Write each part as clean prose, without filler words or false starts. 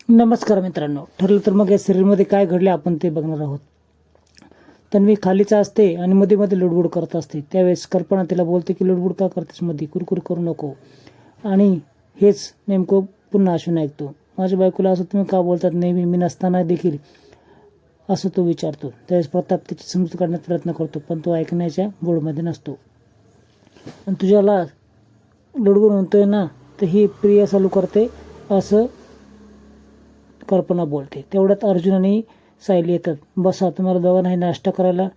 नमस्कार मित्रांनो, ठरलं तर मग या सिरियलमध्ये काय घडले आपण ते बघणार आहोत. तन्वी खालीच असते आणि मध्ये मध्ये लुडबुड करत असते. त्यावेळेस कल्पना तिला बोलते की लुडबुड का करतेस, मध्ये कुरकुर करू नको. आणि हेच नेमकं पुन्हा अश्विन ऐकतो. माझ्या बायकोला असं तुम्ही का बोलतात नेहमी, मी नसताना देखील, असं तो विचारतो. त्यावेळेस प्रताप त्याची समजूत काढण्याचा प्रयत्न करतो, पण तो ऐकण्याच्या मूडमध्ये नसतो. आणि तुझ्याला लुडबुड म्हणतोय ना, तर ही प्रिया चालू करते असं कल्पना बोलते. तेवढ्यात अर्जुन आणि सायली येतात. बसा, तुम्हाला दोघांनाही नाश्ता करायला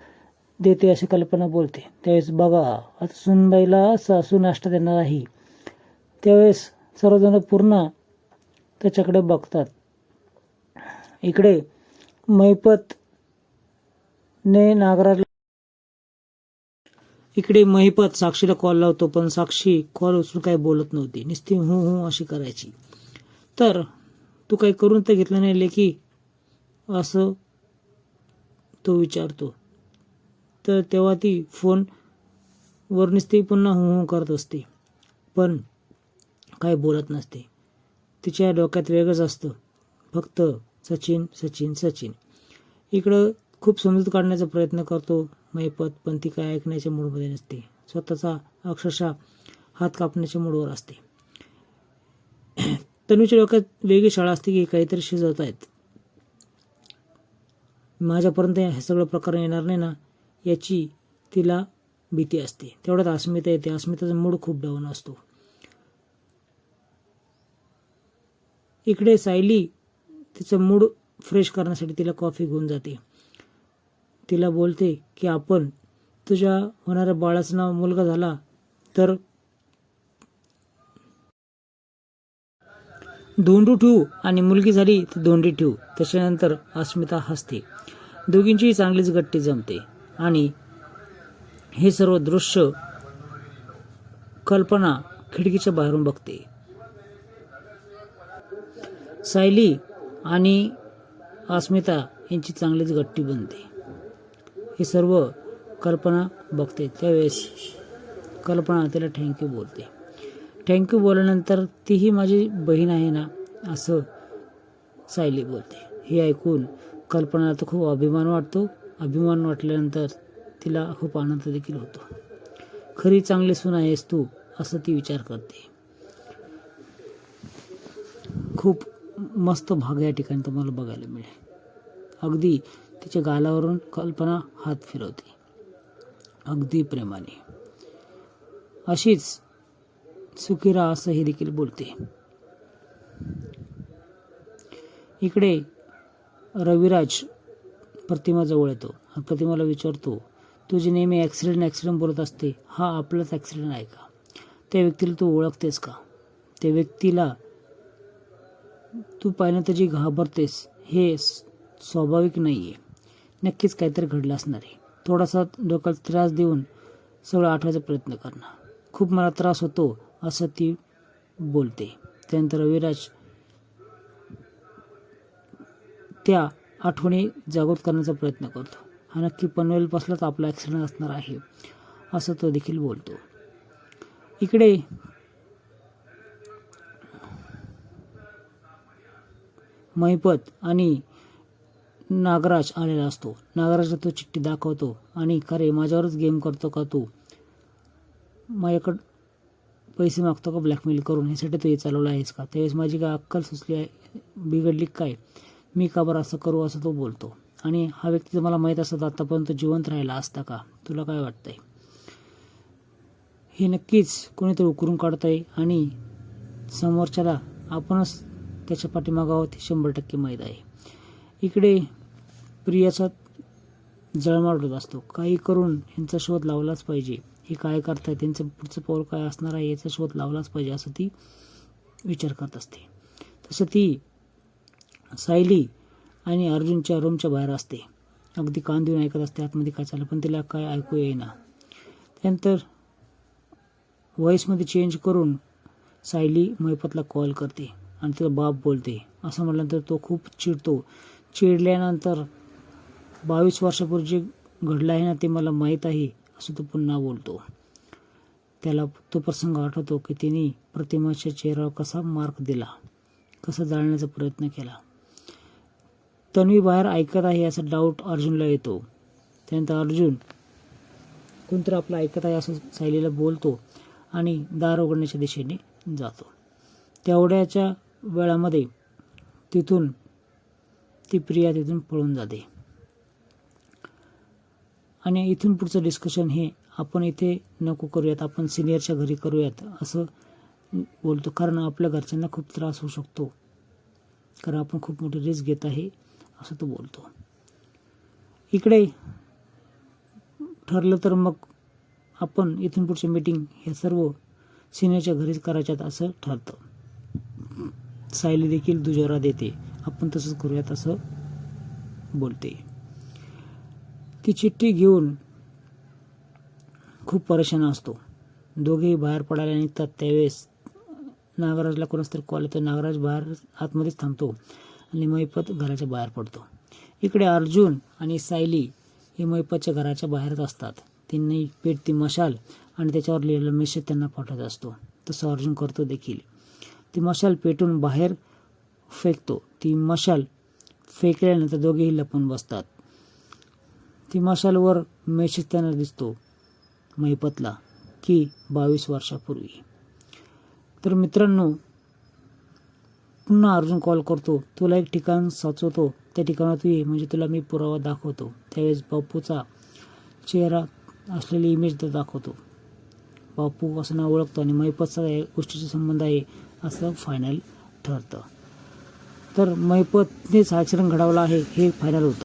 देते अशी कल्पना बोलते. त्यावेळेस बघा, आता सुनबाईला सासू नाश्ता देणार आहे. त्यावेळेस सर्वजण पूर्ण त्याच्याकडे बघतात. इकडे महिपत साक्षीला कॉल लावतो, पण साक्षी कॉल उचलून काही बोलत नव्हती. नुसती हू हू अशी करायची. तर तू काही करून तर घेतलं नाही लेकी, असं तो विचारतो. तर तेव्हा ती फोन वर नुसती पुन्हा हू हू करत असते, पण काही बोलत नसते. तिच्या डोक्यात वेगळंच असतं, फक्त सचिन सचिन सचिन. इकडं खूप समजूत काढण्याचा प्रयत्न करतो महिपत, पण ती काय ऐकण्याच्या मूडमध्ये नसते. स्वतःचा अक्षरशः हात कापण्याच्या मूडवर असते. तनुच्या डोक्यात वेगळी शाळा असते की काहीतरी शिजवत आहेत. माझ्यापर्यंत हे सगळं प्रकरण येणार नाही ना, याची तिला भीती असते. तेवढ्यात अस्मिता येते. अस्मिताचा मूड खूप डाऊन असतो. इकडे सायली तिचं मूड फ्रेश करण्यासाठी तिला कॉफी घेऊन जाते. तिला बोलते की आपण तुझ्या होणाऱ्या बाळाचं नाव मुलगा झाला तर धोंडू ठेवू आणि मुलगी झाली तर धोंडी ठेवू. त्याच्यानंतर अस्मिता हसते. दोघींची चांगलीच गट्टी जमते. आणि हे सर्व दृश्य कल्पना खिडकीच्या बाहेरून बघते. सायली आणि अस्मिता यांची चांगलीच गट्टी बनते. हे सर्व कल्पना बघते. त्यावेळेस कल्पना तिला थँक्यू बोलते. थँक्यू बोलल्यानंतर तीही माझी बहीण आहे ना, असं सायली बोलते. हे ऐकून कल्पनाला तर खूप अभिमान वाटतो. अभिमान वाटल्यानंतर तिला खूप आनंद देखील होतो. खरी चांगली सून आहेस तू, असं ती विचार करते. खूप मस्त भाग या ठिकाणी तुम्हाला बघायला मिळेल. अगदी तिच्या गालावरून कल्पना हात फिरवते, अगदी प्रेमाने. अशीच सुखी राहा असं हे देखील बोलते. इकडे रविराज प्रतिमाजवळ येतो. प्रतिमाला विचारतो, तुझी नेहमी ॲक्सिडेंट बोलत असते, हा आपलाच ॲक्सिडेंट आहे का? त्या व्यक्तीला तू ओळखतेस का? त्या व्यक्तीला तू पाहिलं तर जी घाबरतेस, हे स्वाभाविक नाही आहे. नक्कीच काहीतरी घडलं असणार आहे. थोडासा डोक्याला त्रास देऊन सगळं आठवायचा प्रयत्न करणं. खूप मला त्रास होतो असं ती बोलते. त्यानंतर रविराज त्या आठवणी जागृत करण्याचा प्रयत्न करतो. हा नक्की पनवेलपासलाच आपला ॲक्सिडेंट असणार आहे, असं तो देखील बोलतो. इकडे महिपत आणि नागराज आलेला असतो. नागराजला तो चिठ्ठी दाखवतो आणि खरे माझ्यावरच गेम करतो का तू? माझ्याकडं पैसे मागतो का ब्लॅकमेल करून? ह्यासाठी तू हे चालवलं आहेस का? त्यावेळेस माझी काय अक्कल सुचली आहे, बिघडली काय? मी का बरं असं करू, असं तो बोलतो. आणि हा व्यक्ती मला माहीत असत आतापर्यंत जिवंत राहिला असता का? तुला काय वाटतंय? हे नक्कीच कोणीतरी उकरून काढतंय आणि समोरच्याला आपणच त्याच्या पाठीमागं आहोत हे 100% माहीत आहे. इकडे प्रियाचा जळमाळ होत असतो. काही करून यांचा शोध लावलाच पाहिजे. हे काय करताय, त्यांचं पुढचं पाऊल काय असणार आहे याचा शोध लावलाच पाहिजे, असं ती विचार करत असते. तसं ती सायली आणि अर्जुनच्या रूमच्या बाहेर असते. अगदी कान देऊन ऐकत असते आतमध्ये काय चाललं, पण तिला काय ऐकू येईना. त्यानंतर व्हॉईसमध्ये चेंज करून सायली महिपतला कॉल करते आणि तिला बाप बोलते. असं म्हटल्यानंतर तो खूप चिडतो. चिडल्यानंतर 22 वर्षापूर्वी जे घडलं आहे ना ते मला माहीत आहे, असं तो पुन्हा बोलतो. त्याला तो प्रसंग आठवतो की तिने प्रतिमाच्या चेहऱ्यावर कसा मार्क दिला, कसा जाळण्याचा प्रयत्न केला. तन्वी बाहेर ऐकत आहे असा डाऊट अर्जुनला येतो. त्यानंतर अर्जुन कोणतरी आपलं ऐकत आहे असं सायलीला बोलतो आणि दार उघडण्याच्या दिशेने जातो. तेवढ्याच्या वेळामध्ये तिथून ती प्रिया तिथून पळून जाते. आणि इथून पुढचं डिस्कशन हे आपण इथे नको करूयात, आपण सिनियरच्या घरी करूयात असं बोलतो. कारण आपल्या घरच्यांना खूप त्रास होऊ शकतो, कारण आपण खूप मोठी रिस्क घेत आहे असं तो बोलतो. इकडे ठरलं तर मग आपण इथून पुढची मीटिंग हे सर्व सिनियरच्या घरीच करायच्यात असं ठरतं. सायली देखील दुजोरा देते, आपण तसंच करूयात असं बोलते. ती चिठ्ठी घेऊन खूप परेशान असतो. दोघेही बाहेर पडायला निघतात. त्यावेळेस नागराजला कोणाच तरी कॉल येतो. नागराज बाहेर आतमध्येच थांबतो आणि महिपत घराच्या बाहेर पडतो. इकडे अर्जुन आणि सायली हे महिपतच्या घराच्या बाहेरच असतात. त्यांनी पेटती मशाल आणि त्याच्यावर लिहिलेला मेसेज त्यांना पाठवत असतो. तसं अर्जुन करतो देखील. ती मशाल पेटून बाहेर फेकतो. ती मशाल फेकल्यानंतर दोघेही लपून बसतात. ती मशालवर मेसेज त्यांना दिसतो महिपतला की 22 वर्षापूर्वी. तर मित्रांनो, पुन्हा अर्जुन कॉल करतो. तुला एक ठिकाण सुचवतो, त्या ठिकाणात तू ये, म्हणजे तुला मी पुरावा दाखवतो. त्यावेळेस बापूचा चेहरा असलेली इमेज तो दाखवतो. बापू असं नाव ओळखतो आणि महिपतचा या गोष्टीचा संबंध आहे असं फायनल ठरतं. तर महिपतनेच आचरण घडवलं आहे हे फायनल होतं.